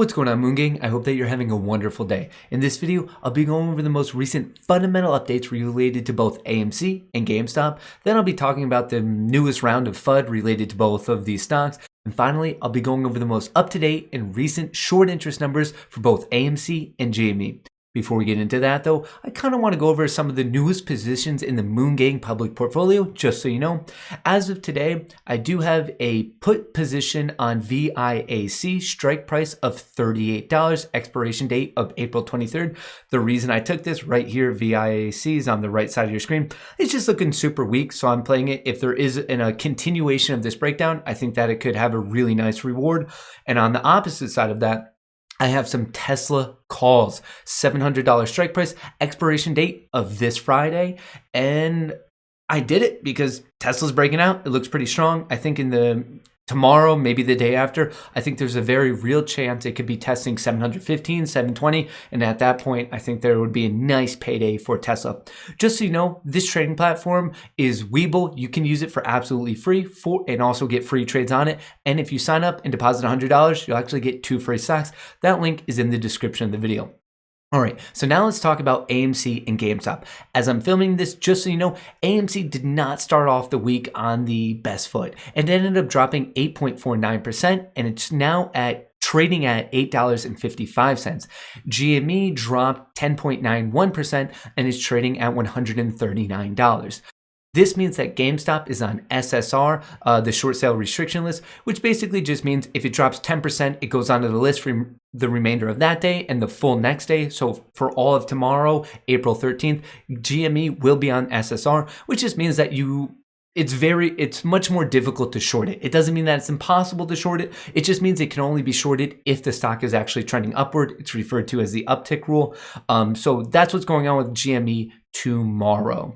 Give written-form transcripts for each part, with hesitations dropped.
What's going on, Moon Gang? I hope that you're having a wonderful day. In this video, I'll be going over the most recent fundamental updates related to both AMC and Gamestop. Then I'll be talking about the newest round of FUD related to both of these stocks. And finally, I'll be going over the most up-to-date and recent short interest numbers for both AMC and GME. Before we get into that though, I kind of want to go over some of the newest positions in the Moon Gang public portfolio, just so you know. As of today, I do have a put position on VIAC, strike price of $38, expiration date of April 23rd. The reason I took this right here, VIAC is on the right side of your screen. It's just looking super weak, so I'm playing it. If there is a continuation of this breakdown, I think that it could have a really nice reward. And on the opposite side of that, I have some Tesla calls, $700 strike price, expiration date of this Friday. And I did it because Tesla's breaking out. It looks pretty strong. I think in the tomorrow, maybe the day after, I think there's a very real chance it could be testing 715, 720. And at that point, I think there would be a nice payday for Tesla. Just so you know, this trading platform is Webull. You can use it for absolutely free and also get free trades on it. And if you sign up and deposit $100, you'll actually get 2 free stocks. That link is in the description of the video. All right, so now let's talk about AMC and GameStop. As I'm filming this, just so you know, AMC did not start off the week on the best foot. It ended up dropping 8.49%, and it's now trading at $8.55. GME dropped 10.91% and is trading at $139. This means that GameStop is on SSR, the short sale restriction list, which basically just means if it drops 10%, it goes onto the list for the remainder of that day and the full next day. So for all of tomorrow, April 13th, GME will be on SSR, which just means that it's much more difficult to short it. It doesn't mean that it's impossible to short it. It just means it can only be shorted if the stock is actually trending upward. It's referred to as the uptick rule. So that's what's going on with GME tomorrow.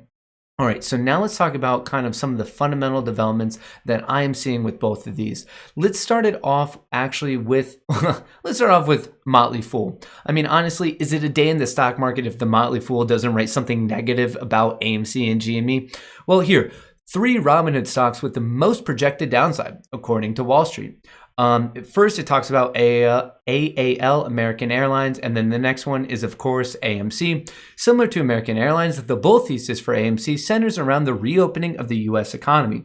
All right, so now let's talk about kind of some of the fundamental developments that I am seeing with both of these. Let's start it off actually with, Motley Fool. I mean, honestly, is it a day in the stock market if the Motley Fool doesn't write something negative about AMC and GME? Well, here, 3 Robinhood stocks with the most projected downside, according to Wall Street. First, it talks about AAL, American Airlines, and then the next one is, of course, AMC. Similar to American Airlines, the bull thesis for AMC centers around the reopening of the U.S. economy.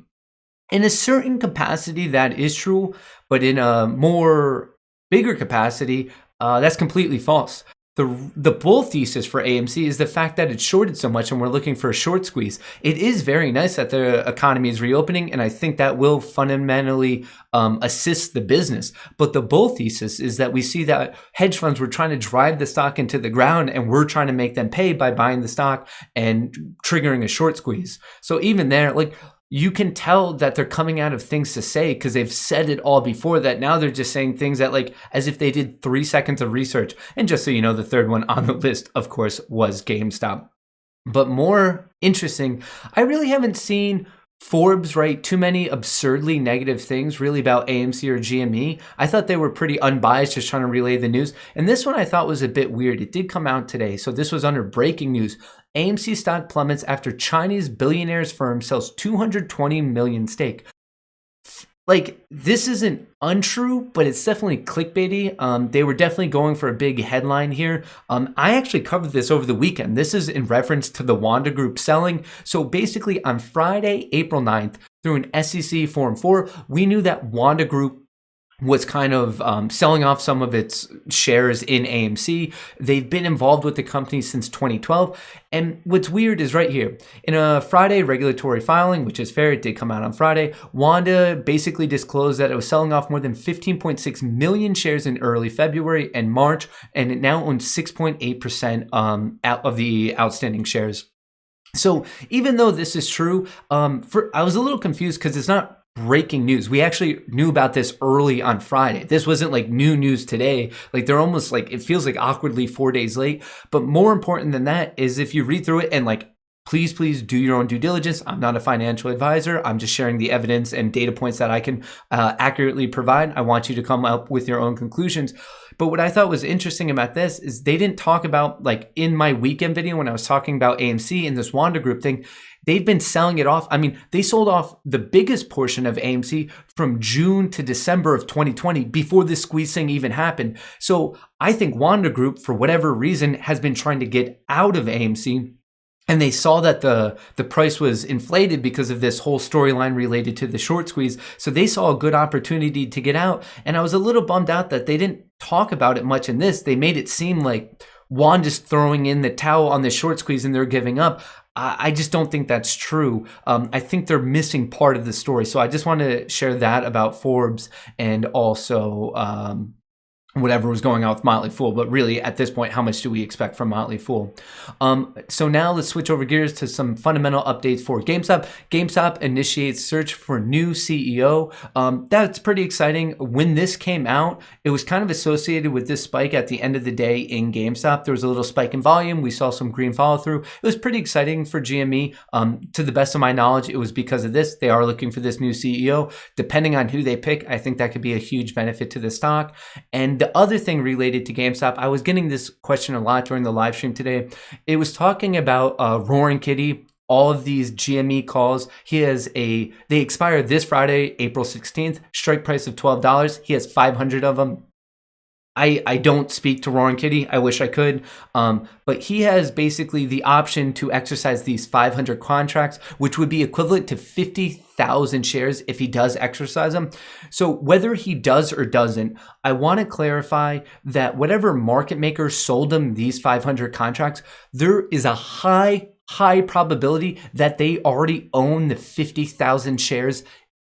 In a certain capacity, that is true, but in a more bigger capacity, that's completely false. The bull thesis for AMC is the fact that it's shorted so much and we're looking for a short squeeze. It is very nice that the economy is reopening, and I think that will fundamentally assist the business. But the bull thesis is that we see that hedge funds were trying to drive the stock into the ground, and we're trying to make them pay by buying the stock and triggering a short squeeze. So even there, you can tell that they're coming out of things to say because they've said it all before that. Now they're just saying things that as if they did 3 seconds of research. And just so you know, the third one on the list, of course, was GameStop. But more interesting, I really haven't seen Forbes write too many absurdly negative things really about AMC or GME. I thought they were pretty unbiased, just trying to relay the news. And this one I thought was a bit weird. It did come out today. So this was under breaking news. AMC stock plummets after Chinese billionaire's firm sells 220 million stake. This isn't untrue, but it's definitely clickbaity. They were definitely going for a big headline here. I actually covered this over the weekend. This is in reference to the Wanda Group selling. So basically on Friday, April 9th, through an SEC Form 4, we knew that Wanda Group was kind of selling off some of its shares in AMC. They've been involved with the company since 2012. And what's weird is right here. In a Friday regulatory filing, which is fair, it did come out on Friday, Wanda basically disclosed that it was selling off more than 15.6 million shares in early February and March, and it now owns 6.8% out of the outstanding shares. So even though this is true, I was a little confused because it's not breaking news. We actually knew about this early on Friday. This wasn't new news today. They're almost it feels awkwardly 4 days late. But more important than that is if you read through it and please do your own due diligence. I'm not a financial advisor. I'm just sharing the evidence and data points that I can accurately provide. I want you to come up with your own conclusions. But what I thought was interesting about this is they didn't talk about, like in my weekend video when I was talking about AMC and this Wanda Group thing, they've been selling it off. I mean, they sold off the biggest portion of AMC from June to December of 2020 before this squeeze thing even happened. So I think Wanda Group, for whatever reason, has been trying to get out of AMC. And they saw that the price was inflated because of this whole storyline related to the short squeeze. So they saw a good opportunity to get out. And I was a little bummed out that they didn't talk about it much in this. They made it seem like Wanda's throwing in the towel on the short squeeze and they're giving up. I just don't think that's true. I think they're missing part of the story. So I just want to share that about Forbes and also whatever was going on with Motley Fool. But really, at this point, how much do we expect from Motley Fool? So now let's switch over gears to some fundamental updates for GameStop. GameStop initiates search for new CEO. That's pretty exciting. When this came out, it was kind of associated with this spike at the end of the day in GameStop. There was a little spike in volume. We saw some green follow through. It was pretty exciting for GME. To the best of my knowledge, it was because of this. They are looking for this new CEO. Depending on who they pick, I think that could be a huge benefit to the stock. And the other thing related to GameStop, I was getting this question a lot during the live stream today. It was talking about Roaring Kitty, all of these GME calls. They expire this Friday, April 16th, strike price of $12. He has 500 of them. I don't speak to Roaring Kitty. I wish I could. But he has basically the option to exercise these 500 contracts, which would be equivalent to 50,000 shares if he does exercise them. So whether he does or doesn't, I want to clarify that whatever market maker sold him these 500 contracts, there is a high probability that they already own the 50,000 shares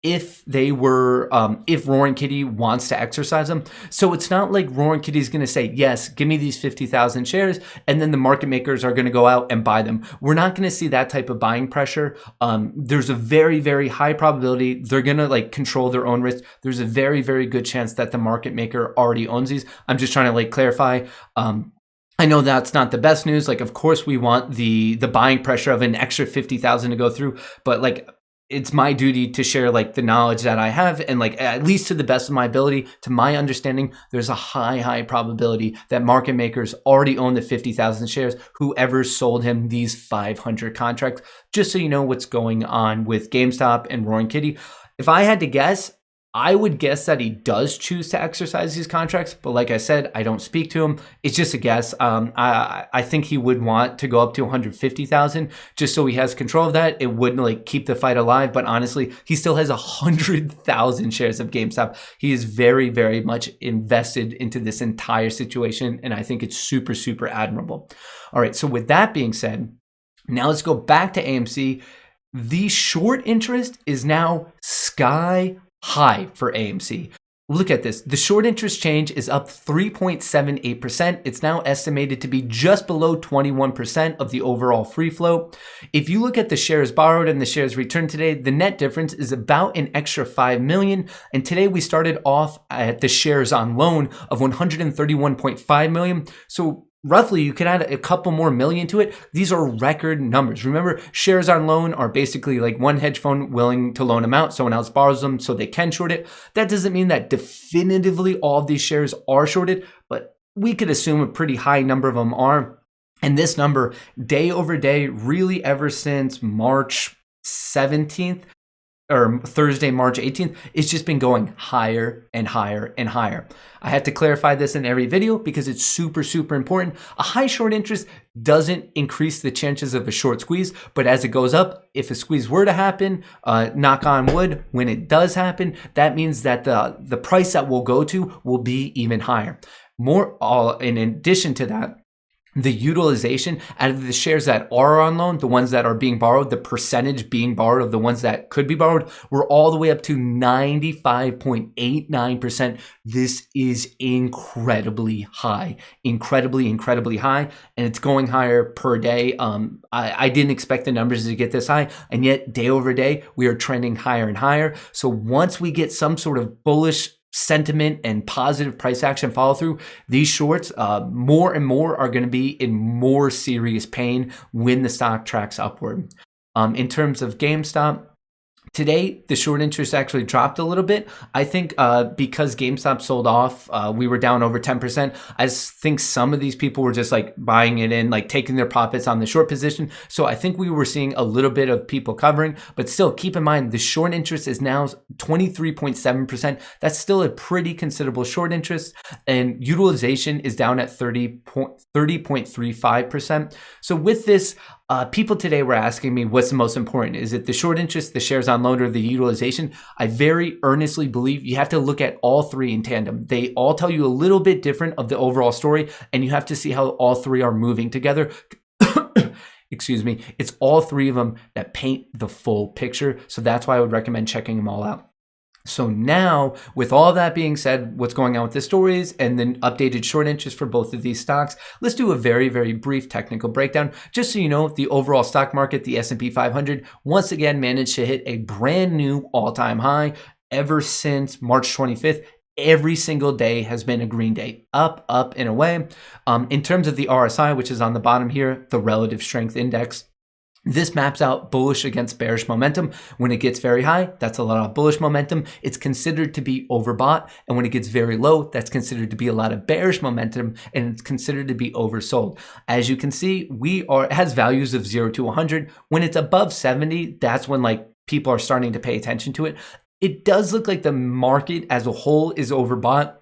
if Roaring Kitty wants to exercise them. So it's not like Roaring Kitty's going to say, yes, give me these 50,000 shares, and then the market makers are going to go out and buy them. We're not going to see that type of buying pressure. There's a very, very high probability they're going to control their own risk. There's a very, very good chance that the market maker already owns these. I'm just trying to clarify. I know that's not the best news. Of course we want the buying pressure of an extra 50,000 to go through, but it's my duty to share the knowledge that I have, and at least to the best of my ability, to my understanding, there's a high probability that market makers already own the 50,000 shares, whoever sold him these 500 contracts, just so you know what's going on with GameStop and Roaring Kitty. If I had to guess, I would guess that he does choose to exercise these contracts, but like I said, I don't speak to him. It's just a guess. I think he would want to go up to 150,000 just so he has control of that. It wouldn't keep the fight alive, but honestly, he still has 100,000 shares of GameStop. He is very, very much invested into this entire situation, and I think it's super, super admirable. All right, so with that being said, now let's go back to AMC. The short interest is now sky high for AMC. Look at this. The short interest change is up 3.78%. It's now estimated to be just below 21% of the overall free float. If you look at the shares borrowed and the shares returned today, the net difference is about an extra 5 million. And today we started off at the shares on loan of 131.5 million. So roughly, you could add a couple more million to it. These are record numbers. Remember, shares on loan are basically one hedge fund willing to loan them out. Someone else borrows them so they can short it. That doesn't mean that definitively all of these shares are shorted, but we could assume a pretty high number of them are. And this number, day over day, really ever since March 17th, or Thursday, March 18th, it's just been going higher and higher and higher. I have to clarify this in every video because it's super, super important. A high short interest doesn't increase the chances of a short squeeze, but as it goes up, if a squeeze were to happen, knock on wood, when it does happen, that means that the price that we'll go to will be even higher. In addition to that, the utilization out of the shares that are on loan, the ones that are being borrowed, the percentage being borrowed of the ones that could be borrowed, we're all the way up to 95.89%. This is incredibly high, incredibly high, and it's going higher per day. I didn't expect the numbers to get this high, and yet day over day, we are trending higher and higher. So once we get some sort of bullish sentiment and positive price action follow through, these shorts more and more are going to be in more serious pain when the stock tracks upward. In terms of GameStop, Today, the short interest actually dropped a little bit. I think because GameStop sold off, we were down over 10%. I think some of these people were just like buying it in, like taking their profits on the short position. So I think we were seeing a little bit of people covering, but still keep in mind the short interest is now 23.7%. That's still a pretty considerable short interest, and utilization is down at 30.35%. So with this, people today were asking me what's the most important. Is it the short interest, the shares on loan, or the utilization? I very earnestly believe you have to look at all three in tandem. They all tell you a little bit different of the overall story, and you have to see how all three are moving together. Excuse me. It's all three of them that paint the full picture. So that's why I would recommend checking them all out. So now, with all that being said, what's going on with the stories and then updated short interest for both of these stocks, let's do a very, very brief technical breakdown. Just so you know, the overall stock market, the S&P 500, once again managed to hit a brand new all-time high. Ever since March 25th, every single day has been a green day, up, and away. In terms of the RSI, which is on the bottom here, the relative strength index, this maps out bullish against bearish momentum. When it gets very high, that's a lot of bullish momentum. It's considered to be overbought. And when it gets very low, that's considered to be a lot of bearish momentum, and it's considered to be oversold. As you can see, it has values of 0 to 100. When it's above 70, that's when like people are starting to pay attention to it. It does look like the market as a whole is overbought.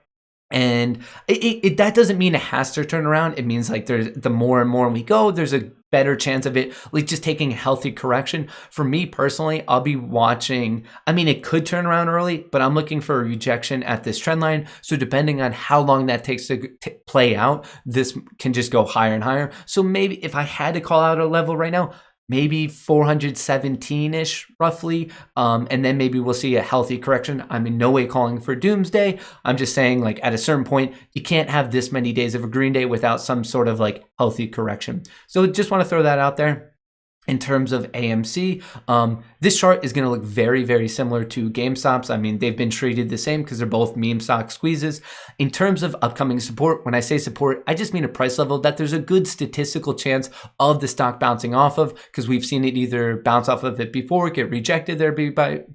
And that doesn't mean it has to turn around. It means like the more and more we go, there's a better chance of it like just taking a healthy correction. For me personally, I'll be watching. I mean, it could turn around early, but I'm looking for a rejection at this trend line. So depending on how long that takes to play out, this can just go higher and higher. So maybe if I had to call out a level right now, maybe 417-ish roughly, and then maybe we'll see a healthy correction. I'm in no way calling for doomsday. I'm just saying like at a certain point, you can't have this many days of a green day without some sort of like healthy correction. So just want to throw that out there. In terms of AMC, this chart is going to look very, very similar to GameStop's. I mean, they've been treated the same because they're both meme stock squeezes. In terms of upcoming support, when I say support, I just mean a price level that there's a good statistical chance of the stock bouncing off of, because we've seen it either bounce off of it before, get rejected there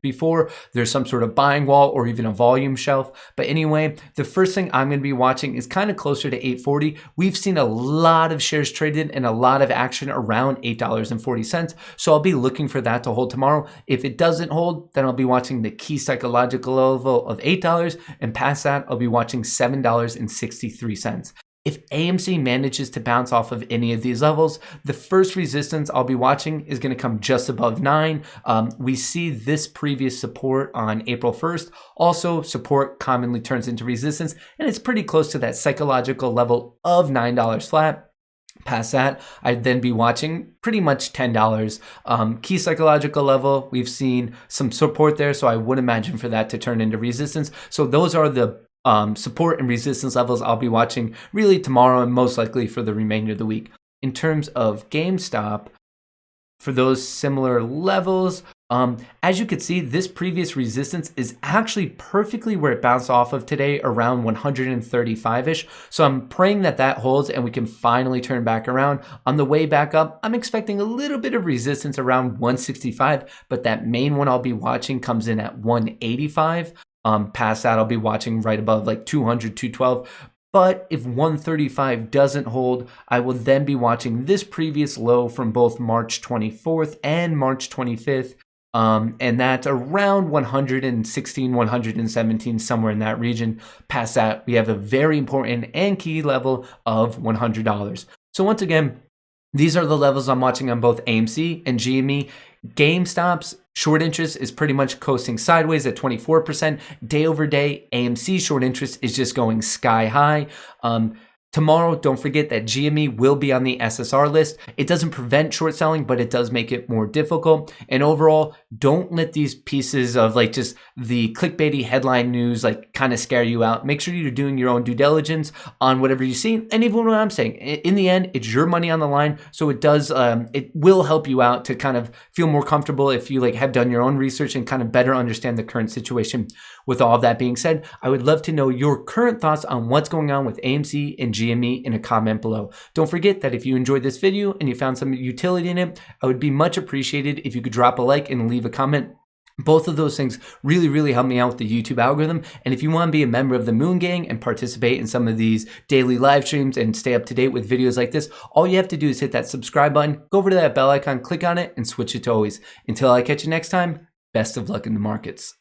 before, there's some sort of buying wall or even a volume shelf. But anyway, the first thing I'm going to be watching is kind of closer to 840. We've seen a lot of shares traded and a lot of action around $8.40. So I'll be looking for that to hold tomorrow. If it doesn't hold, then I'll be watching the key psychological level of $8, and past that, I'll be watching $7.63. If AMC manages to bounce off of any of these levels, the first resistance I'll be watching is going to come just above 9. We see this previous support on April 1st. Also, support commonly turns into resistance, and it's pretty close to that psychological level of $9 flat. Past that, I'd then be watching pretty much $10. Key psychological level, we've seen some support there, so I would imagine for that to turn into resistance. So those are the support and resistance levels I'll be watching really tomorrow and most likely for the remainder of the week. In terms of GameStop, for those similar levels, as you can see, this previous resistance is actually perfectly where it bounced off of today, around 135-ish. So I'm praying that that holds and we can finally turn back around. On the way back up, I'm expecting a little bit of resistance around 165, but that main one I'll be watching comes in at 185. Past that, I'll be watching right above like 200, 212. But if 135 doesn't hold, I will then be watching this previous low from both March 24th and March 25th. And that's around 116, 117, somewhere in that region. Past that, we have a very important and key level of $100. So once again, these are the levels I'm watching on both AMC and GME. GameStop's short interest is pretty much coasting sideways at 24%. Day over day, AMC short interest is just going sky high. Tomorrow, don't forget that GME will be on the SSR list. It doesn't prevent short selling, but it does make it more difficult. And overall, don't let these pieces of like just the clickbaity headline news like kind of scare you out. Make sure you're doing your own due diligence on whatever you see. And even what I'm saying, in the end, it's your money on the line. So it does, it will help you out to kind of feel more comfortable if you like have done your own research and kind of better understand the current situation. With all of that being said, I would love to know your current thoughts on what's going on with AMC and GME in a comment below. Don't forget that if you enjoyed this video and you found some utility in it, I would be much appreciated if you could drop a like and leave a comment. Both of those things really help me out with the YouTube algorithm. And if you want to be a member of the Moon Gang and participate in some of these daily live streams and stay up to date with videos like this, all you have to do is hit that subscribe button, go over to that bell icon, click on it, and switch it to always. Until I catch you next time, best of luck in the markets.